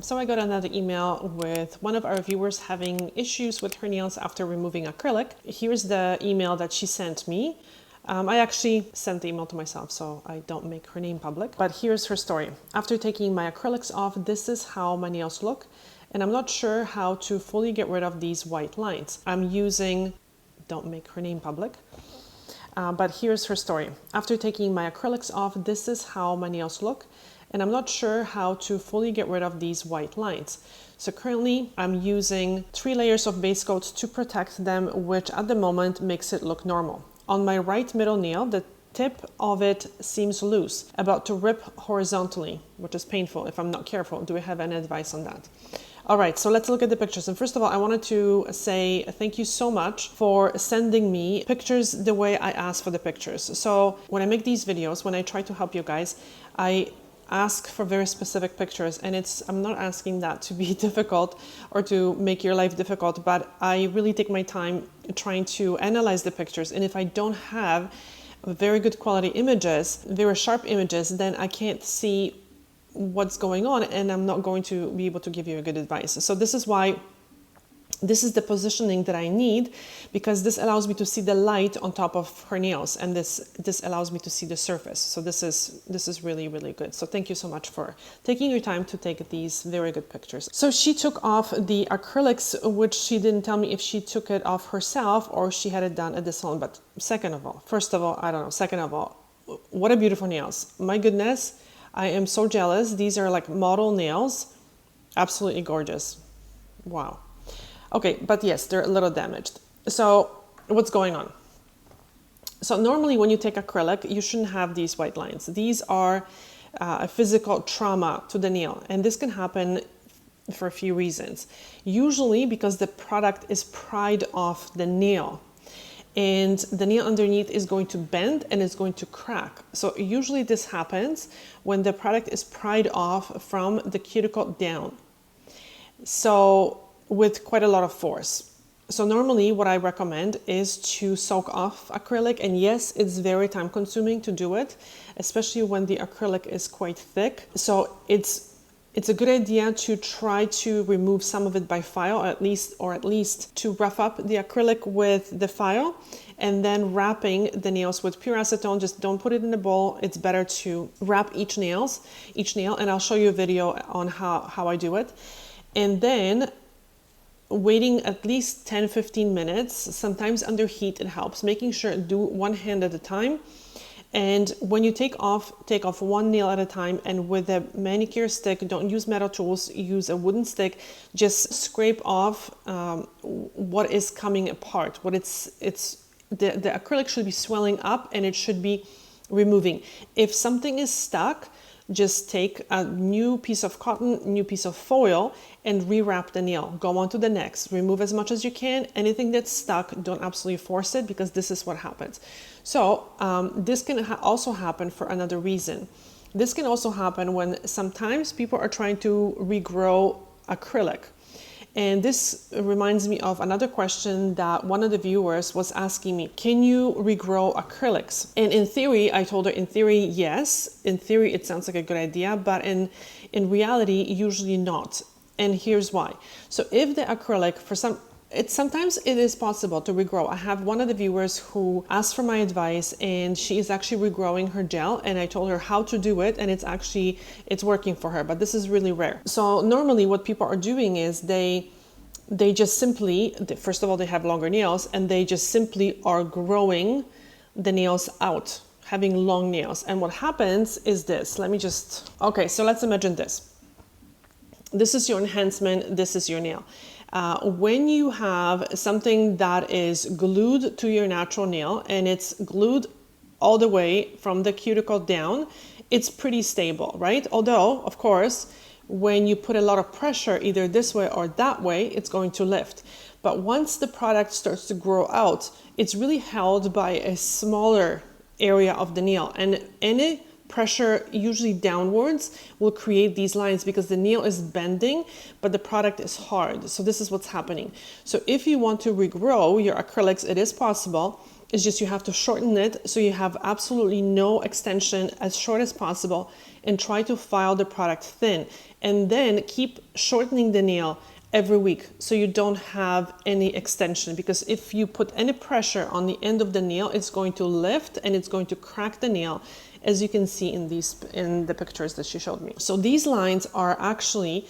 So I got another email with one of our viewers having issues with her nails after removing acrylic. Here's the email that she sent me. I actually sent the email to myself, so I don't make her name public. But here's her story. After taking my acrylics off, this is how my nails look. And I'm not sure how to fully get rid of these white lines. I'm using, don't make her name public. But here's her story. After taking my acrylics off, this is how my nails look. And I'm not sure how to fully get rid of these white lines. So currently I'm using 3 layers of base coat to protect them, which at the moment makes it look normal. On my right middle nail, the tip of it seems loose, about to rip horizontally, which is painful if I'm not careful. Do we have any advice on that? All right, so let's look at the pictures. And first of all, I wanted to say thank you so much for sending me pictures the way I asked for the pictures. So when I make these videos, when I try to help you guys, I ask for very specific pictures, and I'm not asking that to be difficult or to make your life difficult, but I really take my time trying to analyze the pictures. And if I don't have very good quality images, very sharp images, then I can't see what's going on, and I'm not going to be able to give you a good advice. So this is why this is the positioning that I need, because this allows me to see the light on top of her nails, and this allows me to see the surface. So this is really, really good. So thank you so much for taking your time to take these very good pictures. So she took off the acrylics, which she didn't tell me if she took it off herself or she had it done at the salon. But first of all, I don't know. Second of all, what a beautiful nails. My goodness, I am so jealous. These are like model nails. Absolutely gorgeous. Wow. Okay, but yes, they're a little damaged. So what's going on? So normally when you take acrylic, you shouldn't have these white lines. These are a physical trauma to the nail, and this can happen for a few reasons. Usually because the product is pried off the nail, and the nail underneath is going to bend and it's going to crack. So usually this happens when the product is pried off from the cuticle down. So with quite a lot of force. So normally what I recommend is to soak off acrylic, and yes, it's very time consuming to do it, especially when the acrylic is quite thick. So it's a good idea to try to remove some of it by file, or at least to rough up the acrylic with the file, and then wrapping the nails with pure acetone. Just don't put it in a bowl. It's better to wrap each nail, and I'll show you a video on how I do it. And then waiting at least 10-15 minutes, sometimes under heat it helps, making sure do one hand at a time. And when you take off one nail at a time, and with a manicure stick, don't use metal tools, use a wooden stick, just scrape off what is coming apart. The acrylic should be swelling up, and it should be removing. If something is stuck, just take a new piece of cotton, new piece of foil, and rewrap the nail. Go on to the next. Remove as much as you can. Anything that's stuck, don't absolutely force it, because this is what happens. So this can also happen for another reason. This can also happen when sometimes people are trying to regrow acrylic. And this reminds me of another question that one of the viewers was asking me: can you regrow acrylics? And in theory, I told her, in theory, yes. In theory, it sounds like a good idea, but in reality, usually not. And here's why. So if the acrylic, sometimes it is possible to regrow. I have one of the viewers who asked for my advice, and she is actually regrowing her gel, and I told her how to do it, and it's working for her, but this is really rare. So normally what people are doing is they just simply, first of all, they have longer nails, and they just simply are growing the nails out, having long nails. And what happens is this. Okay, so let's imagine this. This is your enhancement, this is your nail. When you have something that is glued to your natural nail, and it's glued all the way from the cuticle down, it's pretty stable, right? Although, of course, when you put a lot of pressure either this way or that way, it's going to lift. But once the product starts to grow out, it's really held by a smaller area of the nail, and any pressure, usually downwards, will create these lines because the nail is bending, but the product is hard. So this is what's happening. So if you want to regrow your acrylics, it is possible. It's just you have to shorten it so you have absolutely no extension, as short as possible, and try to file the product thin. And then keep shortening the nail every week so you don't have any extension, because if you put any pressure on the end of the nail, it's going to lift and it's going to crack the nail, as you can see in the pictures that she showed me. So these lines are actually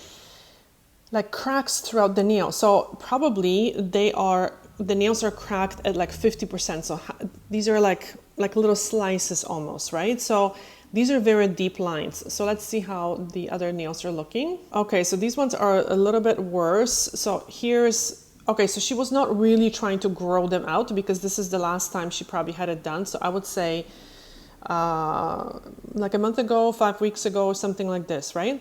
like cracks throughout the nail. So probably the nails are cracked at like 50%. So these are like little slices almost, right? So these are very deep lines. So let's see how the other nails are looking. Okay, so these ones are a little bit worse. So okay, so she was not really trying to grow them out, because this is the last time she probably had it done. So I would say like a month ago, 5 weeks ago, something like this, right?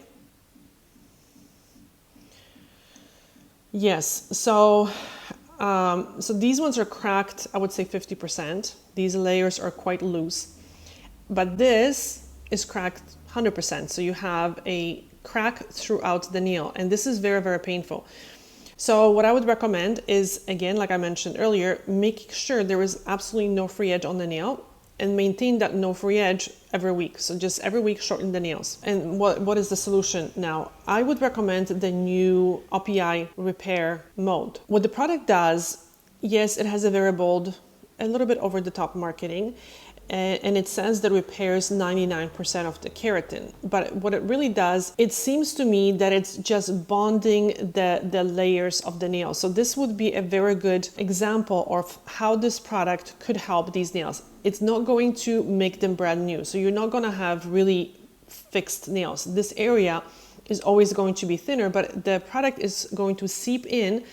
Yes, so these ones are cracked, I would say 50%. These layers are quite loose. But this is cracked 100%. So you have a crack throughout the nail, and this is very, very painful. So what I would recommend is, again, like I mentioned earlier, making sure there is absolutely no free edge on the nail, and maintain that no free edge every week. So just every week shorten the nails. And what is the solution now? I would recommend the new OPI Repair Mode. What the product does, yes, it has a very bold, a little bit over the top marketing, and it says that repairs 99% of the keratin. But what it really does, it seems to me that it's just bonding the layers of the nail. So this would be a very good example of how this product could help these nails. It's not going to make them brand new. So you're not going to have really fixed nails. This area is always going to be thinner, but the product is going to seep in.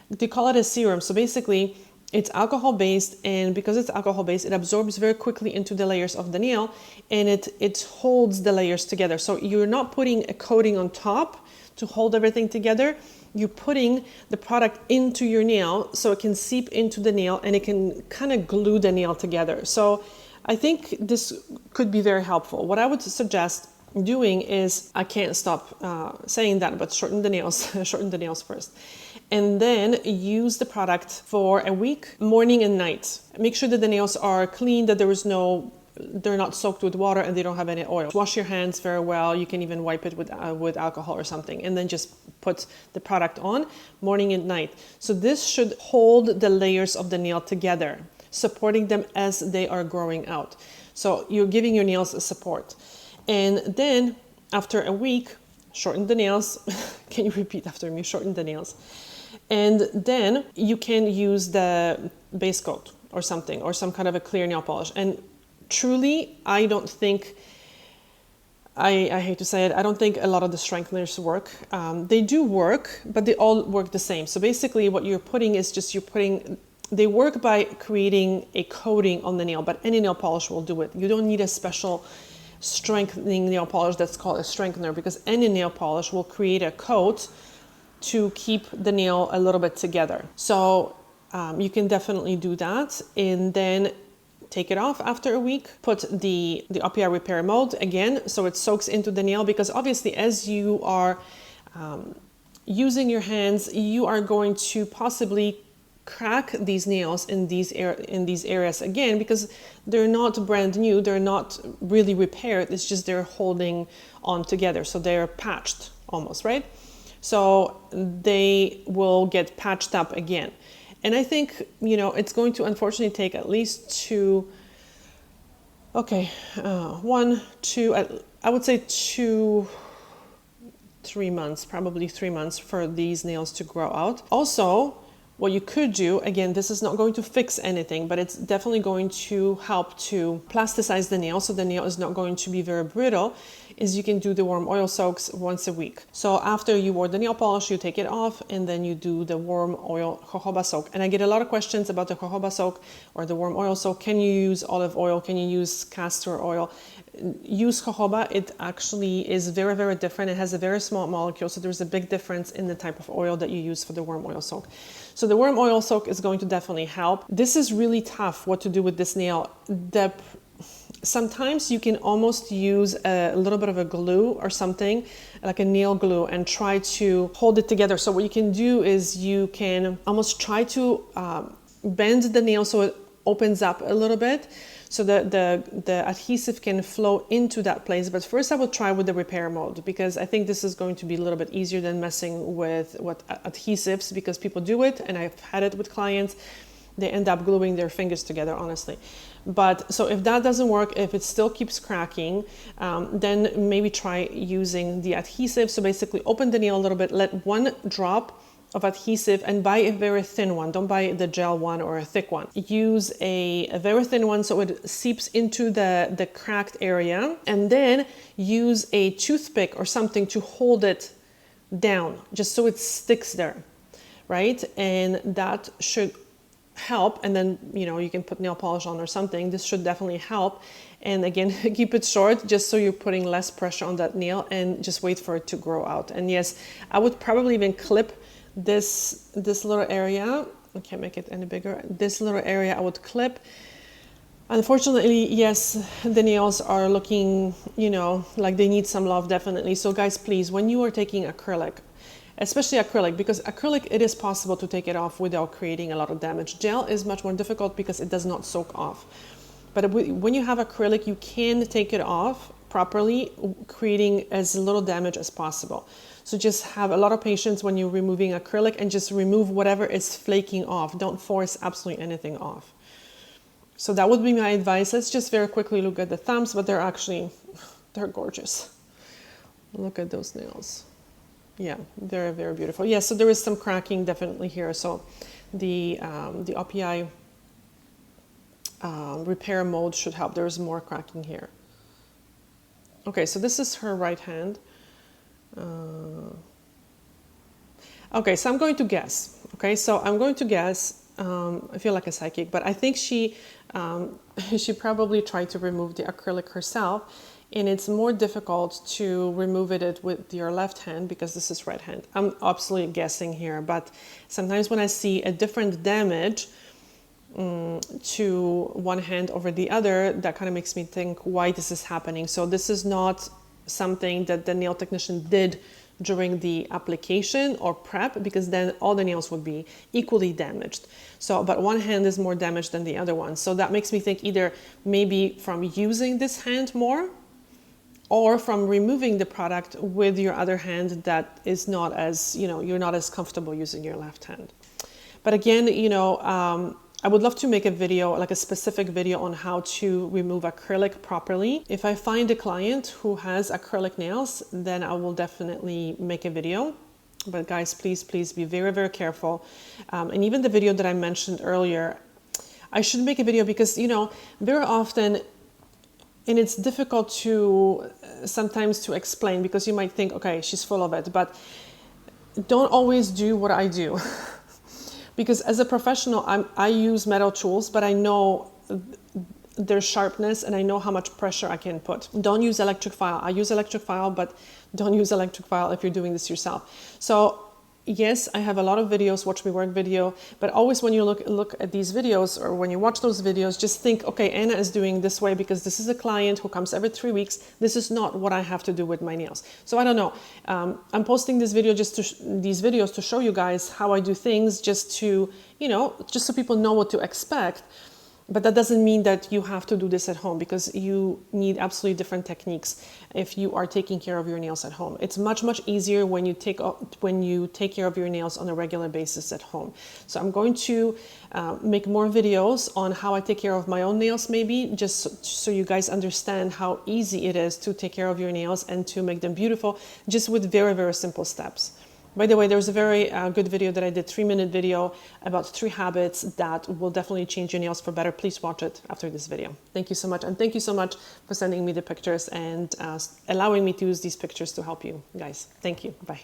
They call it a serum. So basically, it's alcohol based, and because it's alcohol based, it absorbs very quickly into the layers of the nail, and it holds the layers together. So you're not putting a coating on top to hold everything together. You're putting the product into your nail so it can seep into the nail and it can kind of glue the nail together. So I think this could be very helpful. What I would suggest doing is, I can't stop saying that, but shorten the nails, shorten the nails first. And then use the product for a week, morning and night. Make sure that the nails are clean, that they're not soaked with water, and they don't have any oil. Wash your hands very well. You can even wipe it with alcohol or something, and then just put the product on morning and night. So this should hold the layers of the nail together, supporting them as they are growing out. So you're giving your nails a support. And then after a week, shorten the nails. Can you repeat after me? Shorten the nails. And then you can use the base coat or something, or some kind of a clear nail polish. And truly, I don't think, I hate to say it, I don't think a lot of the strengtheners work. They do work, but they all work the same. So basically what you're putting is just, they work by creating a coating on the nail, but any nail polish will do it. You don't need a special strengthening nail polish that's called a strengthener, because any nail polish will create a coat to keep the nail a little bit together. So you can definitely do that, and then take it off after a week. Put the OPI Repair Mode again, so it soaks into the nail, because obviously as you are using your hands, you are going to possibly crack these nails in these areas again, because they're not brand new, they're not really repaired, it's just they're holding on together, so they're patched almost, right? So they will get patched up again. And I think, it's going to unfortunately take at least 2, I would say 3 months, probably 3 months for these nails to grow out. Also, what you could do, again, this is not going to fix anything, but it's definitely going to help to plasticize the nail, so the nail is not going to be very brittle, is you can do the warm oil soaks once a week. So after you wore the nail polish, you take it off, and then you do the warm oil jojoba soak. And I get a lot of questions about the jojoba soak or the warm oil soak. Can you use olive oil? Can you use castor oil? Use jojoba. It actually is very, very different. It has a very small molecule, so there's a big difference in the type of oil that you use for the warm oil soak. So the warm oil soak is going to definitely help. This is really tough what to do with this nail. Sometimes you can almost use a little bit of a glue or something, like a nail glue, and try to hold it together. So what you can do is you can almost try to bend the nail so it opens up a little bit so that the adhesive can flow into that place. But first I will try with the repair mode, because I think this is going to be a little bit easier than messing with adhesives, because people do it, and I've had it with clients. They end up gluing their fingers together, honestly. But so if that doesn't work, if it still keeps cracking, then maybe try using the adhesive. So basically open the nail a little bit, let one drop of adhesive, and buy a very thin one. Don't buy the gel one or a thick one. Use a very thin one so it seeps into the cracked area, and then use a toothpick or something to hold it down, just so it sticks there, right? And that should help. And then, you know, you can put nail polish on or something. This should definitely help. And again, keep it short, just so you're putting less pressure on that nail, and just wait for it to grow out. And yes, I would probably even clip this little area. I can't make it any bigger. This little area I would clip. Unfortunately, yes, the nails are looking, you know, like they need some love, definitely. So guys, please, when you are taking acrylic, especially acrylic, because acrylic, it is possible to take it off without creating a lot of damage. Gel is much more difficult because it does not soak off. But when you have acrylic, you can take it off properly, creating as little damage as possible. So just have a lot of patience when you're removing acrylic, and just remove whatever is flaking off. Don't force absolutely anything off. So that would be my advice. Let's just very quickly look at the thumbs, but they're gorgeous. Look at those nails. Yeah, very, very beautiful. Yeah, so there is some cracking definitely here. So the OPI repair mode should help. There's more cracking here. Okay, so this is her right hand. Okay, so I'm going to guess. Okay, so I'm going to guess. I feel like a psychic, but I think she probably tried to remove the acrylic herself, and it's more difficult to remove it with your left hand because this is right hand. I'm absolutely guessing here, but sometimes when I see a different damage to one hand over the other, that kind of makes me think why this is happening. So this is not something that the nail technician did during the application or prep, because then all the nails would be equally damaged. So, but one hand is more damaged than the other one. So that makes me think either maybe from using this hand more, or from removing the product with your other hand that is not as, you know, you're not as comfortable using your left hand. But again, you know, I would love to make a video, like a specific video on how to remove acrylic properly. If I find a client who has acrylic nails, then I will definitely make a video. But guys, please, please be very, very careful. And even the video that I mentioned earlier, I should make a video because, you know, very often, and it's difficult to sometimes to explain, because you might think, okay, she's full of it, but don't always do what I do. Because as a professional, I use metal tools, but I know their sharpness and I know how much pressure I can put. Don't use electric file. I use electric file, but don't use electric file if you're doing this yourself. So yes, I have a lot of videos, watch me work video, but always when you look at these videos, or when you watch those videos, just think, okay, Anna is doing this way because this is a client who comes every 3 weeks. This is not what I have to do with my nails. So I don't know. I'm posting this video these videos to show you guys how I do things, just to, you know, just so people know what to expect. But that doesn't mean that you have to do this at home, because you need absolutely different techniques if you are taking care of your nails at home. It's much, much easier when you take care of your nails on a regular basis at home. So I'm going to make more videos on how I take care of my own nails, maybe just so you guys understand how easy it is to take care of your nails and to make them beautiful, just with very, very simple steps. By the way, there's a very good video that I did, 3-minute video about 3 habits that will definitely change your nails for better. Please watch it after this video. Thank you so much. And thank you so much for sending me the pictures and allowing me to use these pictures to help you guys. Thank you. Bye.